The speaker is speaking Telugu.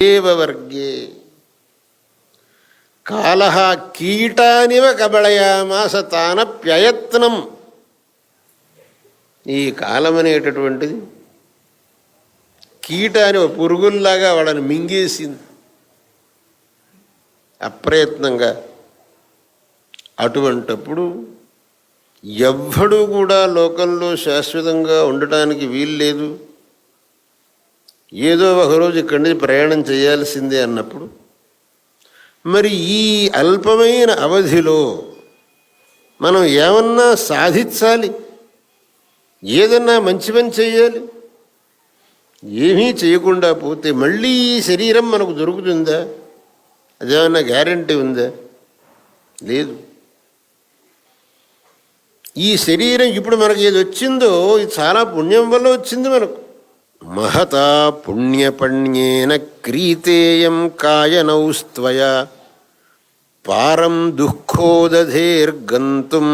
వర్గే కాల కీటానివ కబళయామాస తానప్యయత్నం. ఈ కాలం అనేటటువంటిది కీటాని పురుగుల్లాగా వాళ్ళని మింగేసింది అప్రయత్నంగా. అటువంటప్పుడు ఎవ్వడూ కూడా లోకంలో శాశ్వతంగా ఉండటానికి వీల్లేదు, ఏదో ఒకరోజు ఇక్కడి నుంచి ప్రయాణం చేయాల్సిందే అన్నప్పుడు మరి ఈ అల్పమైన అవధిలో మనం ఏమన్నా సాధించాలి, ఏదన్నా మంచి పని చేయాలి. ఏమీ చేయకుండా పోతే మళ్ళీ ఈ శరీరం మనకు దొరుకుతుందా? అదేమన్నా గ్యారంటీ ఉందా? లేదు. ఈ శరీరం ఇప్పుడు మనకు ఏది వచ్చిందో ఇది చాలా పుణ్యం వల్ల వచ్చింది మనకు. మహతా పుణ్యపణ్యేన క్రీతేయం కాయనౌస్త్వయా పారం దుఃఖోదధేర్గంతుం